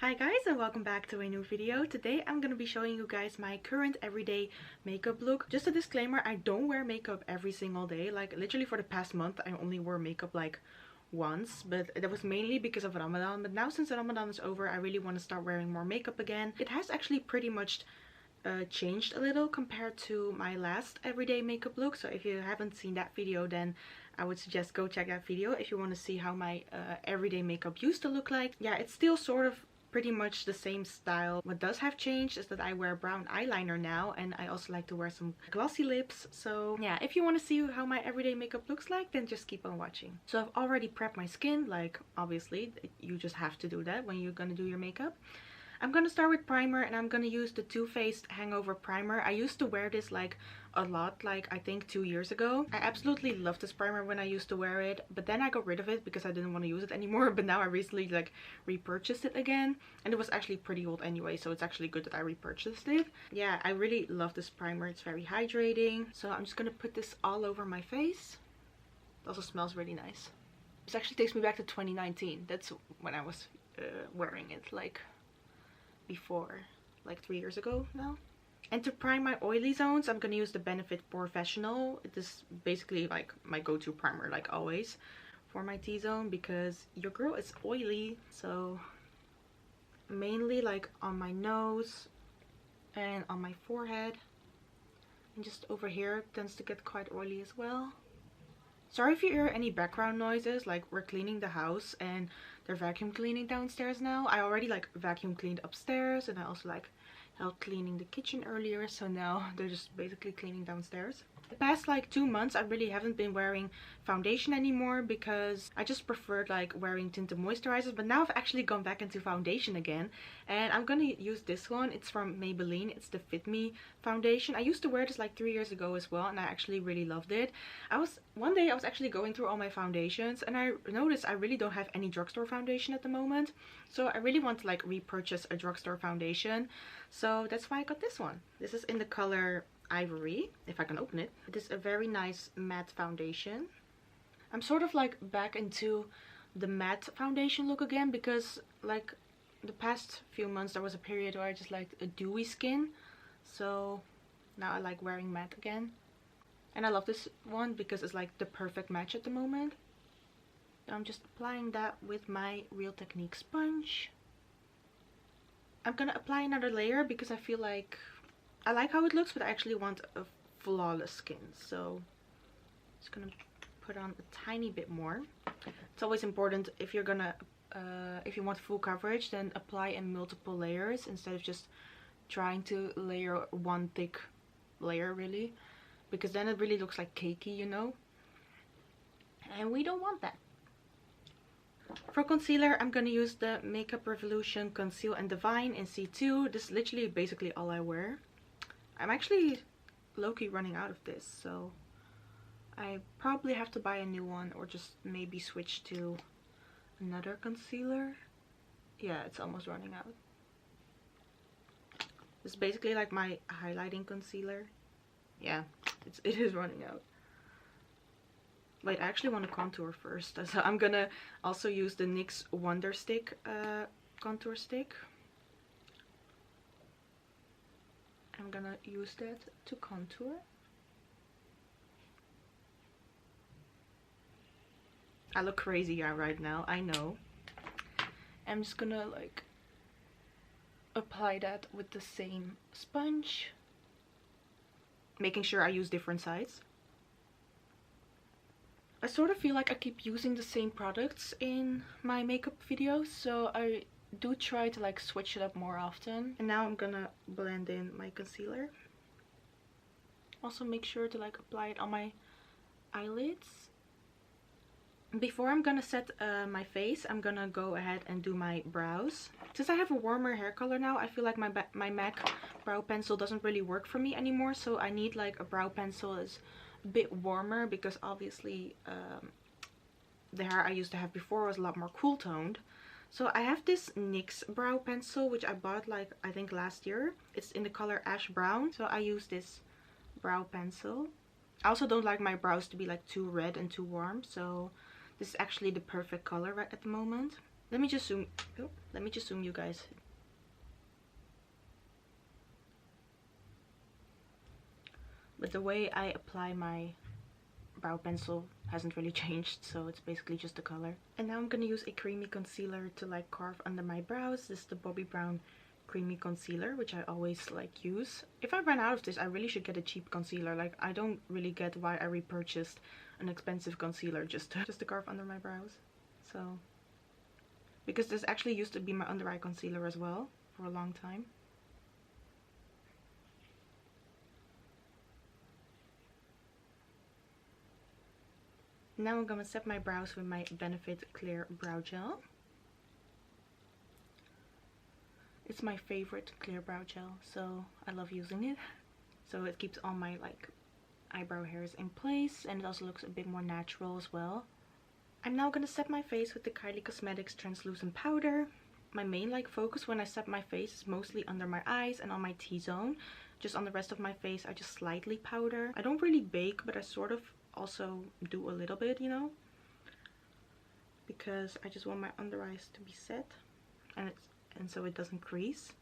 Hi guys, and welcome back to a new video. Today I'm gonna be showing you guys my current everyday makeup look. Just a disclaimer, I don't wear makeup every single day. Like literally for the past month I only wore makeup like once, but that was mainly because of Ramadan. But now since Ramadan is over, I really want to start wearing more makeup again. It has actually pretty much changed a little compared to my last everyday makeup look. So if you haven't seen that video, then I would suggest go check that video if you want to see how my everyday makeup used to look like. Yeah, it's still sort of pretty much the same style. What does have changed is that I wear brown eyeliner now, and I also like to wear some glossy lips. So yeah, if you want to see how my everyday makeup looks like, then just keep on watching. So I've already prepped my skin, like obviously you just have to do that when you're gonna do your makeup. I'm gonna start with primer, and I'm gonna use the Too Faced Hangover primer. I used to wear this like a lot, like I think 2 years ago. I absolutely loved this primer when I used to wear it, but then I got rid of it because I didn't want to use it anymore. But now I recently like repurchased it again, and it was actually pretty old anyway, so it's actually good that I repurchased it. Yeah, I really love this primer. It's very hydrating. So I'm just gonna put this all over my face. It also smells really nice. This actually takes me back to 2019. That's when I was wearing it, like before, like 3 years ago now. And to prime my oily zones, I'm gonna use the Benefit Porefessional. It is basically like my go-to primer, like always, for my T-zone, because your girl is oily. So mainly like on my nose and on my forehead, and just over here it tends to get quite oily as well. Sorry if you hear any background noises, like we're cleaning the house and they're vacuum cleaning downstairs now. I already like vacuum cleaned upstairs, and I also like helped cleaning the kitchen earlier, so now they're just basically cleaning downstairs. The past like 2 months I really haven't been wearing foundation anymore because I just preferred like wearing tinted moisturizers, but now I've actually gone back into foundation again, and I'm gonna use this one. It's from Maybelline. It's the Fit Me foundation. I used to wear this like 3 years ago as well, and I actually really loved it. One day I was actually going through all my foundations, and I noticed I really don't have any drugstore foundation at the moment, so I really want to like repurchase a drugstore foundation. So that's why I got this one. This is in the color Ivory, if I can open it. It is a very nice matte foundation. I'm sort of like back into the matte foundation look again, because like the past few months there was a period where I just liked a dewy skin, so now I like wearing matte again. And I love this one because it's like the perfect match at the moment. I'm just applying that with my Real Technique sponge. I'm gonna apply another layer because I feel like I like how it looks, but I actually want a flawless skin. So I'm just gonna put on a tiny bit more. It's always important if you're gonna if you want full coverage, then apply in multiple layers instead of just trying to layer one thick layer, really, because then it really looks like cakey, you know, and we don't want that. For concealer, I'm gonna use the Makeup Revolution Conceal and Divine in C2. This is literally basically all I wear. I'm actually low-key running out of this, so I probably have to buy a new one, or just maybe switch to another concealer. Yeah, it's almost running out. This is basically like my highlighting concealer. Yeah, it is running out. Wait, I actually want to contour first, so I'm gonna also use the NYX Wonderstick contour stick. I'm gonna use that to contour. I look crazy right now, I know. I'm just gonna like apply that with the same sponge, making sure I use different sides. I sort of feel like I keep using the same products in my makeup videos, so I do try to like switch it up more often. And now I'm gonna blend in my concealer. Also make sure to like apply it on my eyelids. Before I'm gonna set my face, I'm gonna go ahead and do my brows. Since I have a warmer hair color now, I feel like my MAC brow pencil doesn't really work for me anymore, so I need like a brow pencil that's a bit warmer, because obviously the hair I used to have before was a lot more cool toned. So I have this NYX brow pencil, which I bought like I think last year. It's in the color Ash Brown, so I use this brow pencil. I also don't like my brows to be like too red and too warm, so this is actually the perfect color right at the moment. Let me just zoom. Oh, let me just zoom you guys. But the way I apply my brow pencil hasn't really changed, so it's basically just the color. And now I'm gonna use a creamy concealer to like carve under my brows. This is the Bobbi Brown creamy concealer, which I always like use. If I run out of this, I really should get a cheap concealer. Like, I don't really get why I repurchased an expensive concealer just to carve under my brows. So, because this actually used to be my under eye concealer as well for a long time. Now I'm gonna set my brows with my Benefit Clear Brow Gel. It's my favorite clear brow gel, so I love using it. So it keeps all my like eyebrow hairs in place, and it also looks a bit more natural as well. I'm now gonna set my face with the Kylie Cosmetics translucent powder. My main like focus when I set my face is mostly under my eyes and on my T-zone. Just on the rest of my face I just slightly powder. I don't really bake, but I sort of also do a little bit, you know, because I just want my under eyes to be set and so it doesn't crease,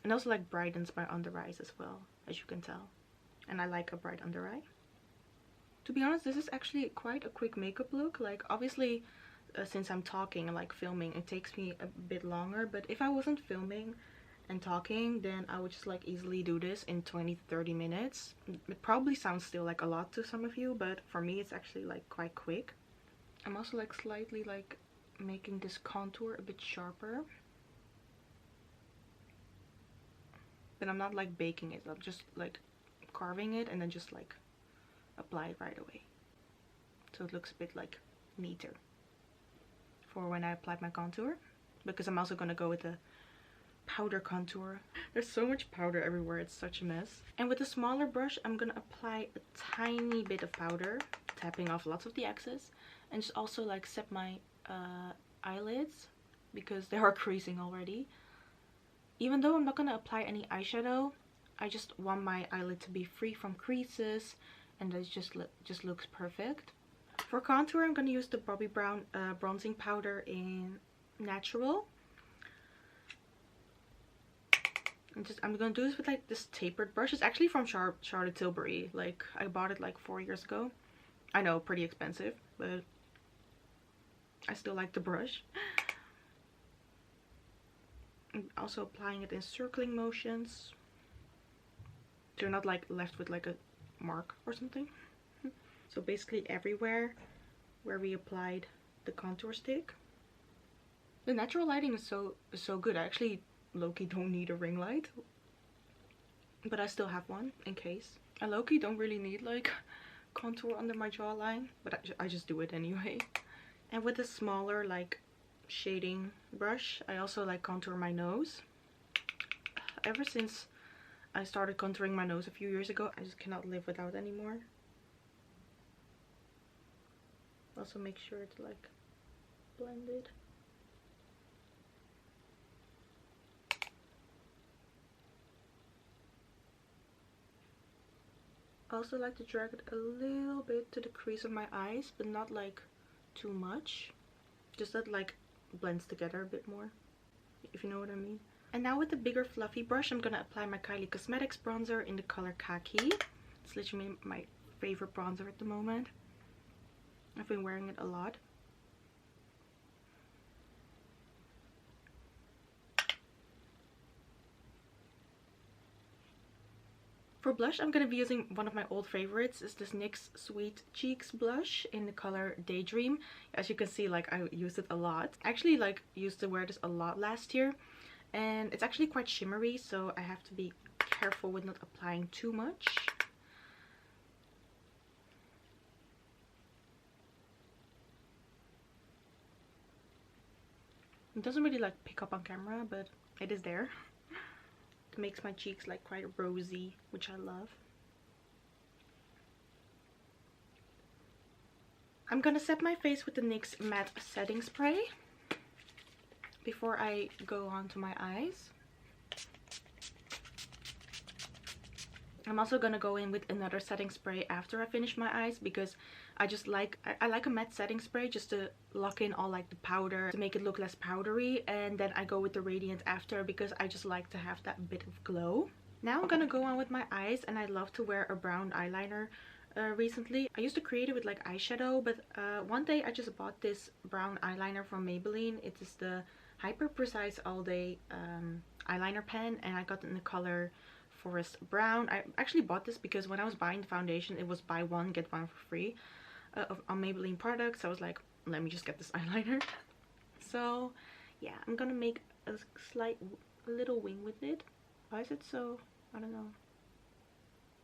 and also like brightens my under eyes as well, as you can tell, and I like a bright under eye. To be honest, this is actually quite a quick makeup look. Like, obviously since I'm talking and like filming, it takes me a bit longer, but if I wasn't filming and talking, then I would just like easily do this in 20 to 30 minutes. It probably sounds still like a lot to some of you, but for me it's actually like quite quick. I'm also like slightly like making this contour a bit sharper, but I'm not like baking it. I'm just like carving it and then just like apply it right away, so it looks a bit like neater for when I apply my contour, because I'm also gonna go with the powder contour. There's so much powder everywhere, it's such a mess. And with a smaller brush I'm gonna apply a tiny bit of powder, tapping off lots of the excess, and just also like set my eyelids because they are creasing already. Even though I'm not gonna apply any eyeshadow, I just want my eyelid to be free from creases, and it just looks perfect. For contour I'm gonna use the Bobbi Brown bronzing powder in Natural. I'm gonna do this with like this tapered brush. It's actually from Charlotte Tilbury. Like, I bought it like 4 years ago. I know, pretty expensive, but I still like the brush. I'm also applying it in circling motions, so you're not like left with like a mark or something. So basically everywhere where we applied the contour stick. The natural lighting is so good. I actually low-key don't need a ring light, but I still have one in case. I low-key don't really need like contour under my jawline, but I just do it anyway. And with a smaller like shading brush I also like contour my nose. Ever since I started contouring my nose a few years ago, I just cannot live without anymore. Also make sure it's like blended. I also like to drag it a little bit to the crease of my eyes, but not like too much. Just that like blends together a bit more, if you know what I mean. And now with the bigger fluffy brush I'm gonna apply my Kylie Cosmetics bronzer in the color Khaki. It's literally my favorite bronzer at the moment. I've been wearing it a lot. For blush I'm going to be using one of my old favorites. It's this NYX Sweet Cheeks blush in the color Daydream. As you can see, like, I used it a lot. I actually like used to wear this a lot last year, and it's actually quite shimmery, so I have to be careful with not applying too much. It doesn't really like pick up on camera, but it is there. It makes my cheeks like quite rosy, which I love. I'm gonna set my face with the NYX matte setting spray before I go on to my eyes. I'm also gonna go in with another setting spray after I finish my eyes, because I just like I like a matte setting spray just to lock in all like the powder to make it look less powdery, and then I go with the radiant after because I just like to have that bit of glow. Now I'm gonna go on with my eyes, and I love to wear a brown eyeliner. Recently I used to create it with like eyeshadow, but one day I just bought this brown eyeliner from Maybelline. It is the hyperprecise all day eyeliner pen, and I got it in the color forest brown. I actually bought this because when I was buying the foundation, it was buy one get one for free on Maybelline products. I was like, let me just get this eyeliner. So yeah, I'm gonna make a little wing with it. Why is it so, I don't know,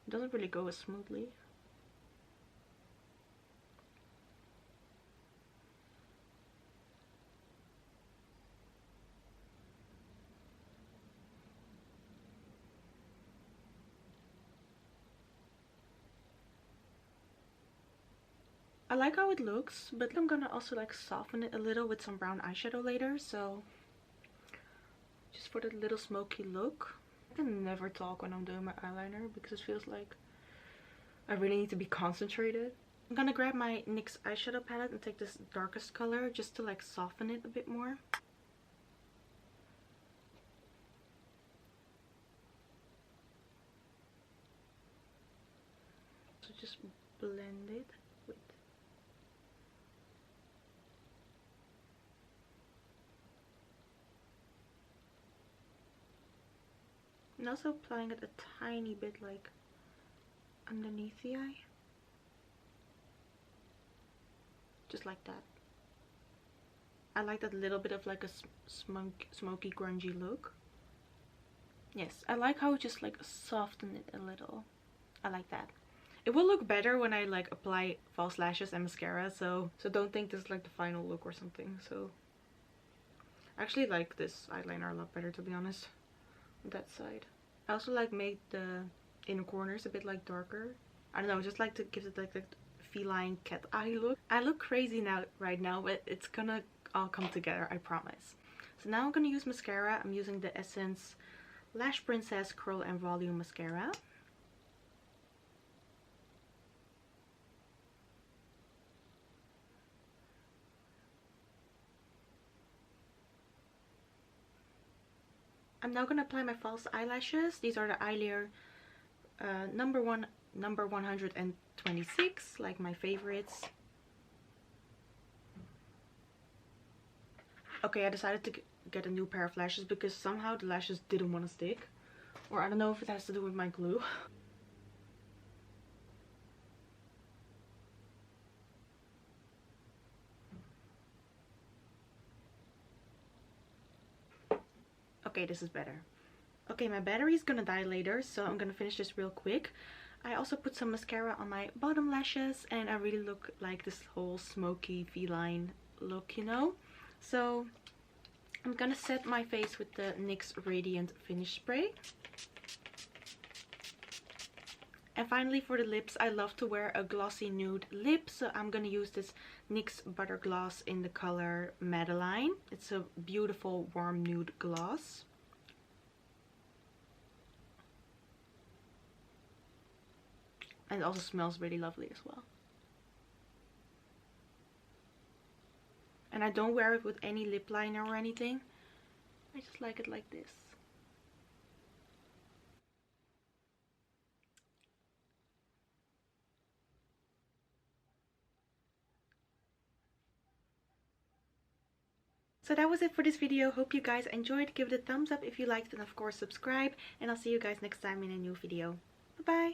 it doesn't really go as smoothly. I like how it looks, but I'm gonna also like soften it a little with some brown eyeshadow later, so just for the little smoky look. I can never talk when I'm doing my eyeliner because it feels like I really need to be concentrated. I'm gonna grab my NYX eyeshadow palette and take this darkest color just to like soften it a bit more. So just blend it with. And also applying it a tiny bit like underneath the eye. Just like that. I like that little bit of like a smoky grungy look. Yes, I like how it just like softened it a little. I like that. It will look better when I like apply false lashes and mascara, so don't think this is like the final look or something. So I actually like this eyeliner a lot better, to be honest, on that side. I also like made the inner corners a bit like darker. I don't know, just like to give it like the feline cat eye look. I look crazy now right now, but it's gonna all come together, I promise. So now I'm gonna use mascara. I'm using the Essence Lash Princess Curl and Volume Mascara. I'm now gonna apply my false eyelashes. These are the Eylure number 126, like my favorites. Okay, I decided to get a new pair of lashes because somehow the lashes didn't want to stick. Or I don't know if it has to do with my glue. Okay, this is better. Okay, my battery is gonna die later, so I'm gonna finish this real quick. I also put some mascara on my bottom lashes, and I really look like this whole smoky feline look, you know? So I'm gonna set my face with the NYX Radiant Finish Spray. And finally, for the lips, I love to wear a glossy nude lip, so I'm gonna use this NYX Butter Gloss in the color Madeleine. It's a beautiful warm nude gloss. And it also smells really lovely as well. And I don't wear it with any lip liner or anything. I just like it like this. So that was it for this video. Hope you guys enjoyed. Give it a thumbs up if you liked, and of course subscribe. And I'll see you guys next time in a new video. Bye bye!